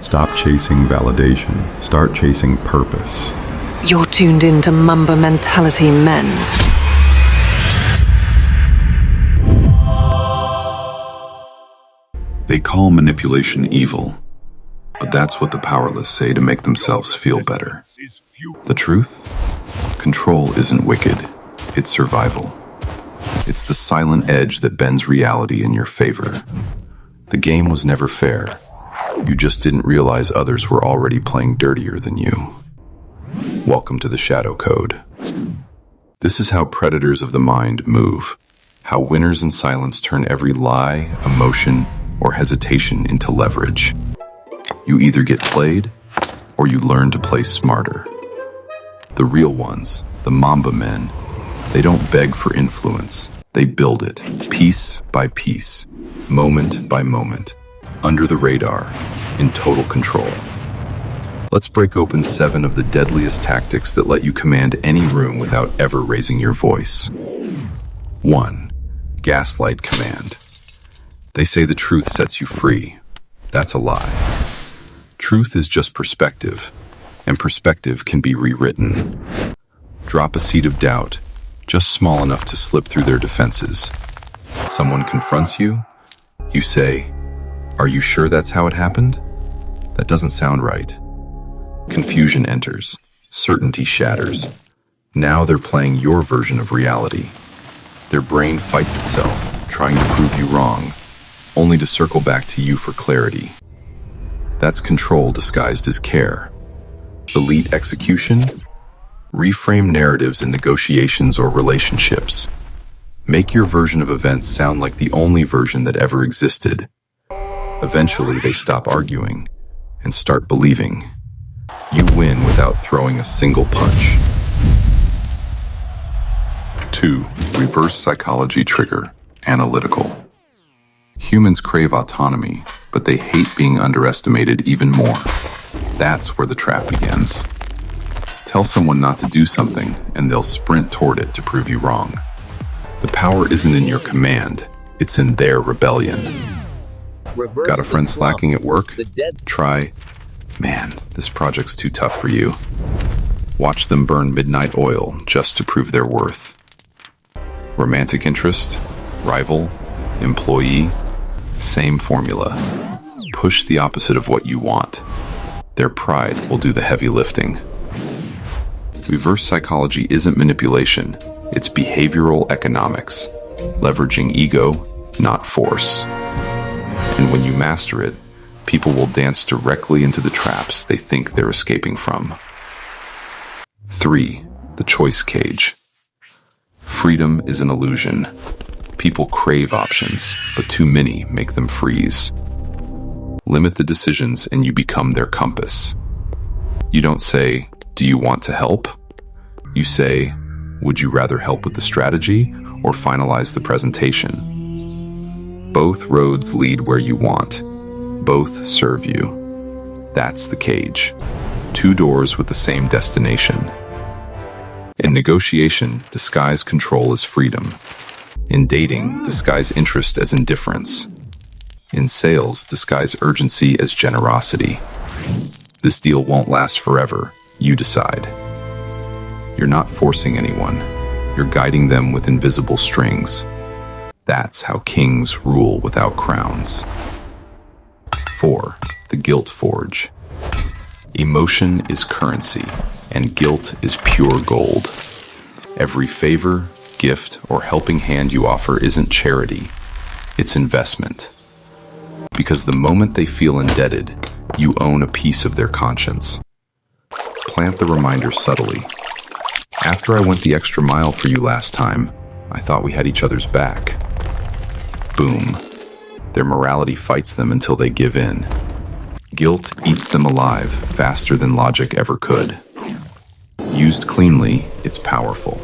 Stop chasing validation. Start chasing purpose. You're tuned in to Mamba Mentality Men. They call manipulation evil, but that's what the powerless say to make themselves feel better. The truth? Control isn't wicked, it's survival. It's the silent edge that bends reality in your favor. The game was never fair. You just didn't realize others were already playing dirtier than you. Welcome to the Shadow Code. This is how predators of the mind move, how winners in silence turn every lie, emotion, or hesitation into leverage. You either get played, or you learn to play smarter. The real ones, the Mamba Men, they don't beg for influence. They build it, piece by piece, moment by moment, under the radar, in total control. Let's break open 7 of the deadliest tactics that let you command any room without ever raising your voice. 1. Gaslight Command. They say the truth sets you free. That's a lie. Truth is just perspective, and perspective can be rewritten. Drop a seed of doubt, just small enough to slip through their defenses. Someone confronts you, you say, "Are you sure that's how it happened?" That doesn't sound right. Confusion enters, certainty shatters. Now they're playing your version of reality. Their brain fights itself, trying to prove you wrong, only to circle back to you for clarity. That's control disguised as care. Elite execution? Reframe narratives in negotiations or relationships. Make your version of events sound like the only version that ever existed. Eventually, they stop arguing and start believing. You win without throwing a single punch. 2. Reverse psychology trigger, analytical. Humans crave autonomy, but they hate being underestimated even more. That's where the trap begins. Tell someone not to do something, and they'll sprint toward it to prove you wrong. The power isn't in your command, it's in their rebellion. Got a friend slacking at work? Try, "Man, this project's too tough for you." Watch them burn midnight oil just to prove their worth. Romantic interest, rival, employee, same formula. Push the opposite of what you want. Their pride will do the heavy lifting. Reverse psychology isn't manipulation, it's behavioral economics, leveraging ego, not force. And when you master it, people will dance directly into the traps they think they're escaping from. 3. The choice cage. Freedom is an illusion. People crave options, but too many make them freeze. Limit the decisions and you become their compass. You don't say, "Do you want to help?" You say, "Would you rather help with the strategy or finalize the presentation?" Both roads lead where you want. Both serve you. That's the cage. 2 doors with the same destination. In negotiation, disguise control as freedom. In dating, disguise interest as indifference. In sales, disguise urgency as generosity. This deal won't last forever. You decide. You're not forcing anyone. You're guiding them with invisible strings. That's how kings rule without crowns. 4. The guilt forge. Emotion is currency, and guilt is pure gold. Every favor, gift, or helping hand you offer isn't charity, it's investment. Because the moment they feel indebted, you own a piece of their conscience. Plant the reminder subtly. "After I went the extra mile for you last time, I thought we had each other's back." Boom. Their morality fights them until they give in. Guilt eats them alive faster than logic ever could. Used cleanly, it's powerful.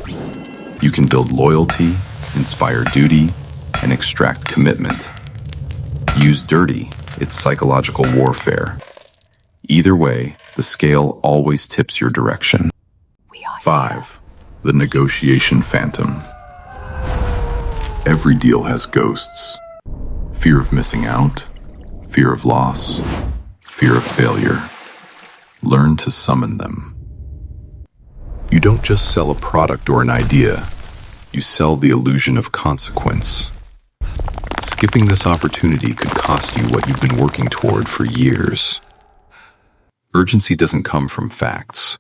You can build loyalty, inspire duty, and extract commitment. Used dirty, it's psychological warfare. Either way, the scale always tips your direction. 5. The negotiation phantom. Every deal has ghosts. Fear of missing out, fear of loss, fear of failure. Learn to summon them. You don't just sell a product or an idea, you sell the illusion of consequence. Skipping this opportunity could cost you what you've been working toward for years. Urgency doesn't come from facts.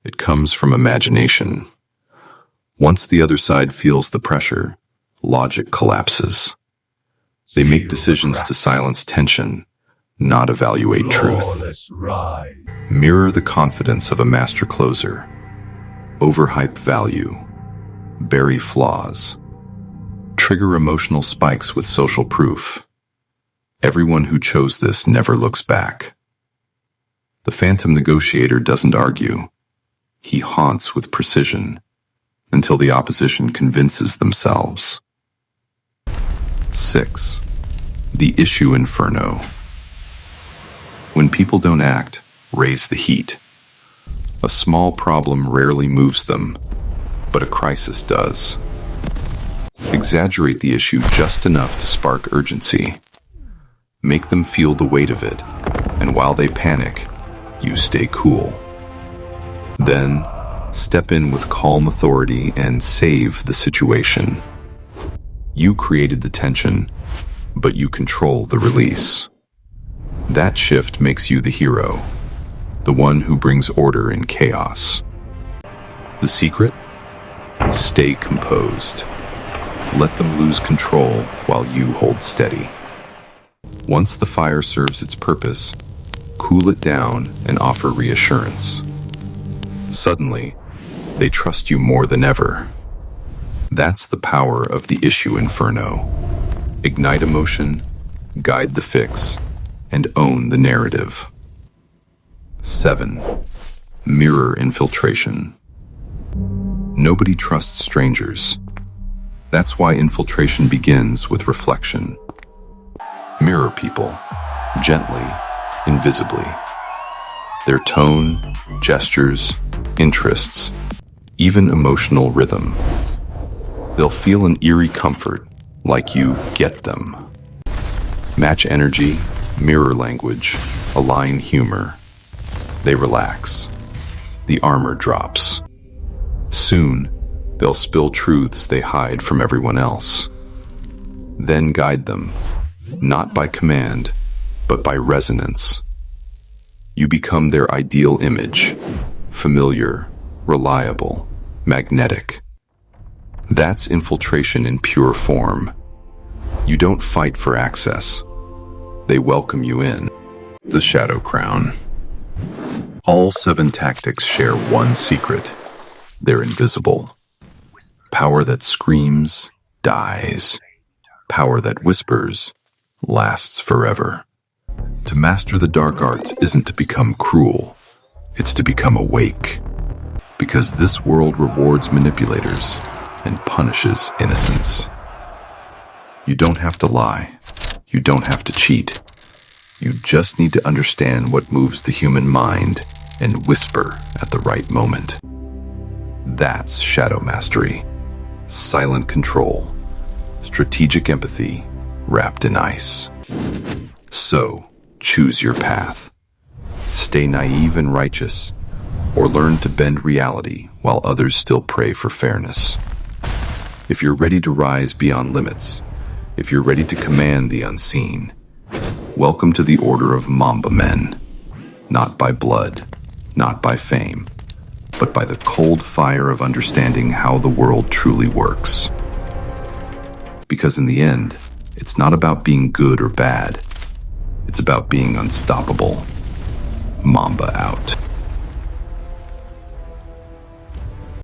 It comes from imagination. Once the other side feels the pressure, logic collapses. They make decisions to silence tension, not evaluate truth. Mirror the confidence of a master closer. Overhype value. Bury flaws. Trigger emotional spikes with social proof. Everyone who chose this never looks back. The phantom negotiator doesn't argue. He haunts with precision until the opposition convinces themselves. 6. The issue inferno. When people don't act, raise the heat. A small problem rarely moves them, but a crisis does. Exaggerate the issue just enough to spark urgency. Make them feel the weight of it, and while they panic, you stay cool. Then, step in with calm authority and save the situation. You created the tension, but you control the release. That shift makes you the hero, the one who brings order in chaos. The secret? Stay composed. Let them lose control while you hold steady. Once the fire serves its purpose, cool it down and offer reassurance. Suddenly, they trust you more than ever. That's the power of the issue inferno. Ignite emotion, guide the fix, and own the narrative. 7. Mirror Infiltration. Nobody trusts strangers. That's why infiltration begins with reflection. Mirror people, gently, invisibly. Their tone, gestures, interests, even emotional rhythm. They'll feel an eerie comfort, like you get them. Match energy, mirror language, align humor. They relax. The armor drops. Soon, they'll spill truths they hide from everyone else. Then guide them, not by command, but by resonance. You become their ideal image, familiar, reliable, magnetic. That's infiltration in pure form. You don't fight for access. They welcome you in. The Shadow Crown. All 7 tactics share one secret. They're invisible. Power that screams, dies. Power that whispers, lasts forever. To master the dark arts isn't to become cruel. It's to become awake. Because this world rewards manipulators and punishes innocence. You don't have to lie. You don't have to cheat. You just need to understand what moves the human mind and whisper at the right moment. That's shadow mastery. Silent control. Strategic empathy wrapped in ice. So, choose your path. Stay naive and righteous, or learn to bend reality while others still pray for fairness. If you're ready to rise beyond limits, if you're ready to command the unseen, welcome to the order of Mamba Men. Not by blood, not by fame, but by the cold fire of understanding how the world truly works. Because in the end, it's not about being good or bad. It's about being unstoppable. Mamba out.